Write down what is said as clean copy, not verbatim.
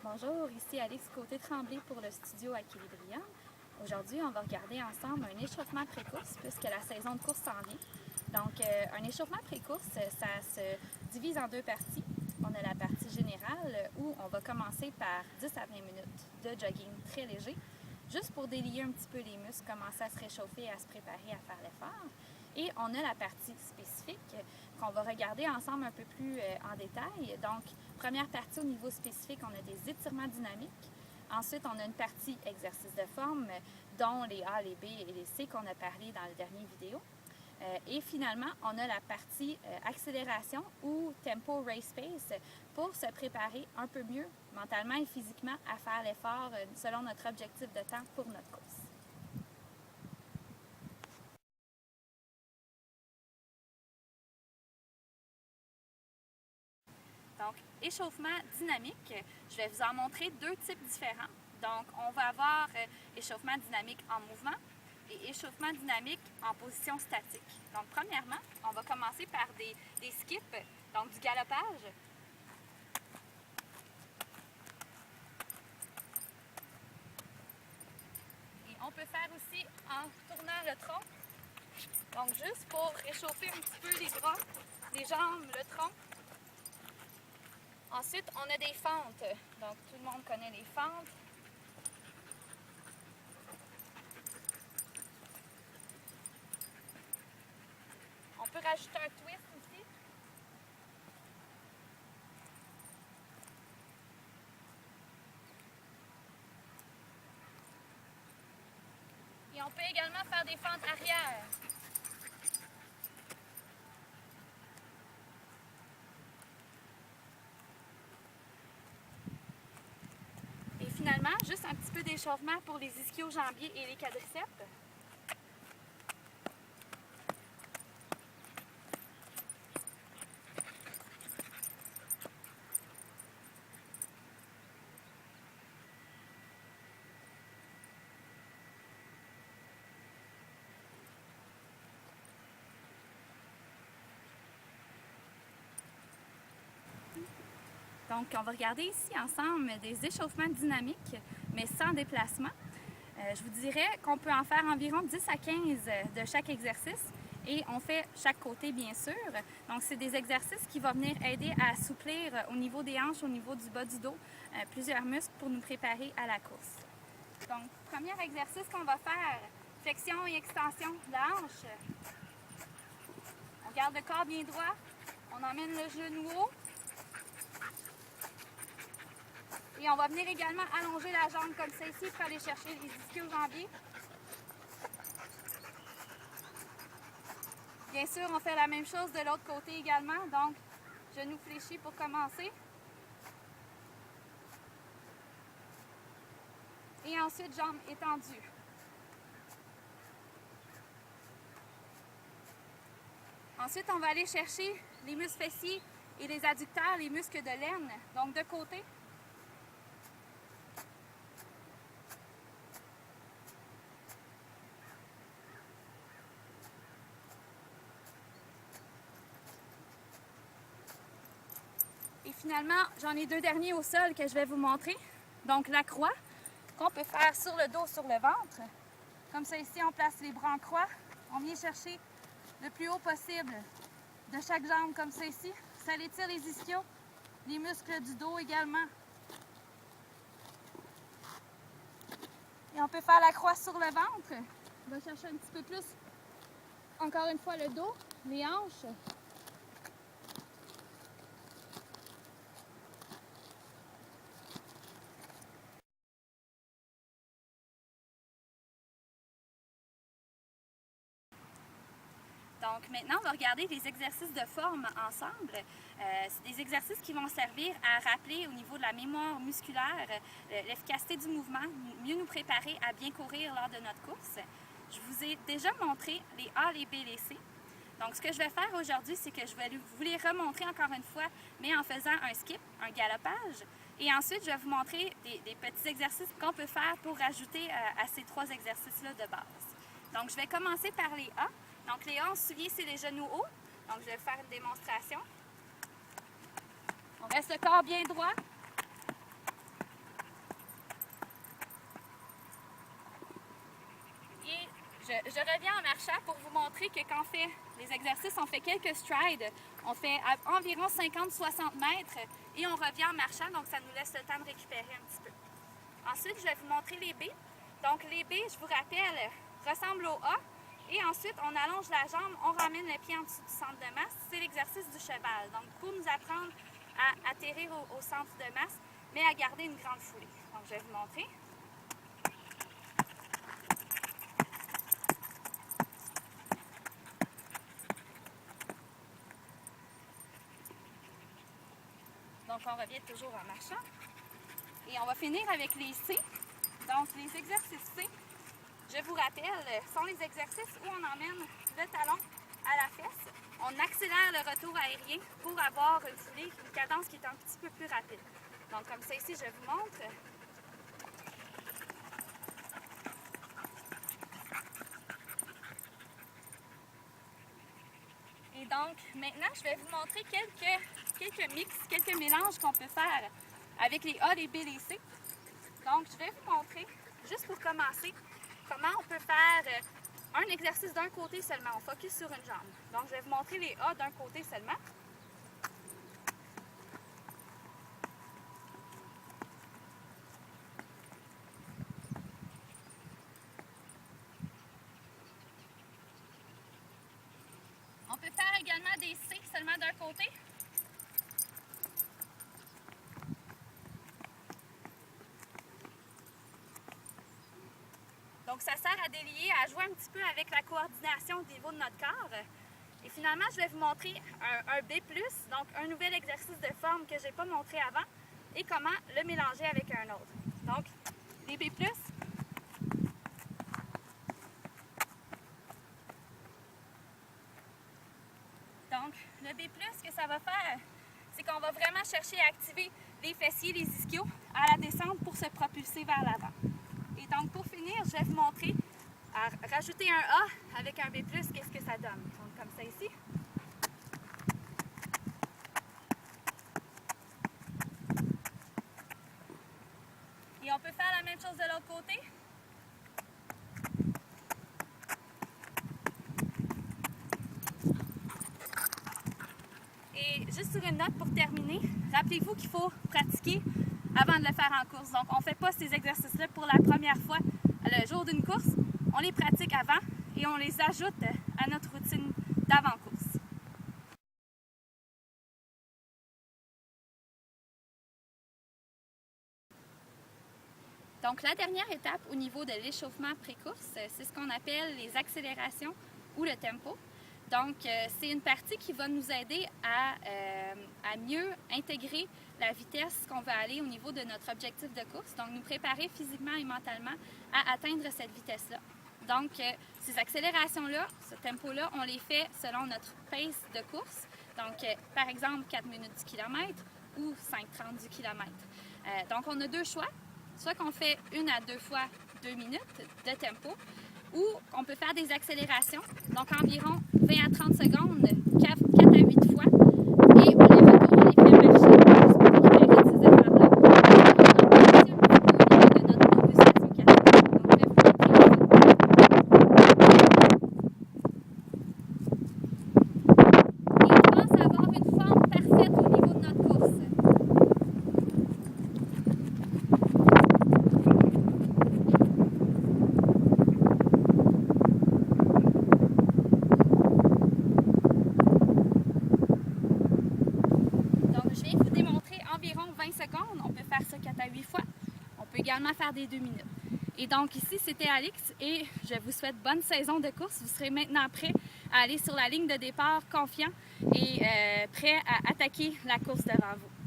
Bonjour, ici Alix Côté-Tremblay pour le studio Equilibrium. Aujourd'hui, on va regarder ensemble un échauffement pré-course puisque la saison de course s'en vient. Donc, un échauffement pré-course, ça se divise en deux parties. On a la partie générale où on va commencer par 10 à 20 minutes de jogging très léger, juste pour délier un petit peu les muscles, commencer à se réchauffer et à se préparer à faire l'effort. Et on a la partie spécifique qu'on va regarder ensemble un peu plus en détail. Donc, première partie au niveau spécifique, on a des étirements dynamiques. Ensuite, on a une partie exercice de forme, dont les A, les B et les C qu'on a parlé dans la dernière vidéo. Et finalement, on a la partie accélération ou tempo race pace pour se préparer un peu mieux mentalement et physiquement à faire l'effort selon notre objectif de temps pour notre course. Donc, échauffement dynamique, je vais vous en montrer deux types différents. Donc, on va avoir échauffement dynamique en mouvement et échauffement dynamique en position statique. Donc, premièrement, on va commencer par des skips, donc du galopage. Et on peut faire aussi en tournant le tronc. Donc, juste pour réchauffer un petit peu les bras, les jambes, le tronc. Ensuite, on a des fentes. Donc, tout le monde connaît les fentes. On peut rajouter un twist aussi. Et on peut également faire des fentes arrière. Et finalement, juste un petit peu d'échauffement pour les ischio-jambiers et les quadriceps. Donc, on va regarder ici ensemble des échauffements dynamiques, mais sans déplacement. Je vous dirais qu'on peut en faire environ 10 à 15 de chaque exercice et on fait chaque côté, bien sûr. Donc, c'est des exercices qui vont venir aider à assouplir au niveau des hanches, au niveau du bas du dos, plusieurs muscles pour nous préparer à la course. Donc, premier exercice qu'on va faire, flexion et extension de la hanche. On garde le corps bien droit, on emmène le genou haut. Et on va venir également allonger la jambe comme ça ici pour aller chercher les ischio-jambiers. Bien sûr, on fait la même chose de l'autre côté également. Donc, genou fléchi pour commencer. Et ensuite, jambes étendues. Ensuite, on va aller chercher les muscles fessiers et les adducteurs, les muscles de l'aine, donc de côté. Et finalement, j'en ai deux derniers au sol que je vais vous montrer. Donc, la croix, qu'on peut faire sur le dos, sur le ventre. Comme ça, ici, on place les bras en croix. On vient chercher le plus haut possible de chaque jambe, comme ça ici. Ça étire les ischios, les muscles du dos également. Et on peut faire la croix sur le ventre. On va chercher un petit peu plus, encore une fois, le dos, les hanches. Donc maintenant, on va regarder les exercices de forme ensemble. C'est des exercices qui vont servir à rappeler au niveau de la mémoire musculaire l'efficacité du mouvement, mieux nous préparer à bien courir lors de notre course. Je vous ai déjà montré les A, les B, les C. Donc ce que je vais faire aujourd'hui, c'est que je vais vous les remontrer encore une fois, mais en faisant un skip, un galopage. Et ensuite, je vais vous montrer des petits exercices qu'on peut faire pour rajouter à ces trois exercices-là de base. Donc je vais commencer par les A. Donc les A, on se souvient, c'est les genoux hauts. Donc je vais faire une démonstration. On reste le corps bien droit. Je reviens en marchant pour vous montrer que quand on fait les exercices, on fait quelques strides. On fait environ 50-60 mètres et on revient en marchant, donc ça nous laisse le temps de récupérer un petit peu. Ensuite, je vais vous montrer les B. Donc les B, je vous rappelle, ressemblent au A. Et ensuite, on allonge la jambe, on ramène le pied en dessous du centre de masse. C'est l'exercice du cheval. Donc pour nous apprendre à atterrir au centre de masse, mais à garder une grande foulée. Donc je vais vous montrer. Donc, on revient toujours en marchant. Et on va finir avec les C. Donc, les exercices C, je vous rappelle, sont les exercices où on emmène le talon à la fesse. On accélère le retour aérien pour avoir une foulée, une cadence qui est un petit peu plus rapide. Donc, comme ça ici, je vous montre. Et donc, maintenant, je vais vous montrer quelques mix, quelques mélanges qu'on peut faire avec les A, les B, les C. Donc, je vais vous montrer, juste pour commencer, comment on peut faire un exercice d'un côté seulement. On focus sur une jambe. Donc, je vais vous montrer les A d'un côté seulement. On peut faire également des C seulement d'un côté. Donc, ça sert à délier, à jouer un petit peu avec la coordination au niveau de notre corps. Et finalement, je vais vous montrer un B+, donc un nouvel exercice de forme que je n'ai pas montré avant, et comment le mélanger avec un autre. Donc, les B+. Donc, le B+, ce que ça va faire, c'est qu'on va vraiment chercher à activer les fessiers, les ischios à la descente pour se propulser vers l'avant. Et donc, pour finir, je vais vous montrer à rajouter un A avec un B+, qu'est-ce que ça donne. Donc, comme ça ici. Et on peut faire la même chose de l'autre côté. Et juste sur une note pour terminer, rappelez-vous qu'il faut pratiquer avant de le faire en course. Donc, on ne fait pas ces exercices-là pour la première fois le jour d'une course. On les pratique avant et on les ajoute à notre routine d'avant-course. Donc, la dernière étape au niveau de l'échauffement pré-course, c'est ce qu'on appelle les accélérations ou le tempo. Donc, c'est une partie qui va nous aider à mieux intégrer la vitesse qu'on va aller au niveau de notre objectif de course. Donc, nous préparer physiquement et mentalement à atteindre cette vitesse-là. Donc, ces accélérations-là, ce tempo-là, on les fait selon notre pace de course. Donc, par exemple, 4 minutes du kilomètre ou 5,30 du kilomètre. Donc, on a deux choix. Soit qu'on fait 1 à 2 fois 2 minutes de tempo, ou on peut faire des accélérations, donc environ 20 à 30 secondes, 4 à 8 fois, et on les fait marcher juste pour récupérer ces efforts-là. Donc, on va aussi un petit peu au niveau de notre propulsation cardiaque. Donc, je vais vous montrer ça. Et on pense avoir une forme parfaite au niveau de notre course. Environ 20 secondes, on peut faire ça 4 à 8 fois. On peut également faire des 2 minutes. Et donc ici, c'était Alix et je vous souhaite bonne saison de course. Vous serez maintenant prêt à aller sur la ligne de départ confiant et prêt à attaquer la course devant vous.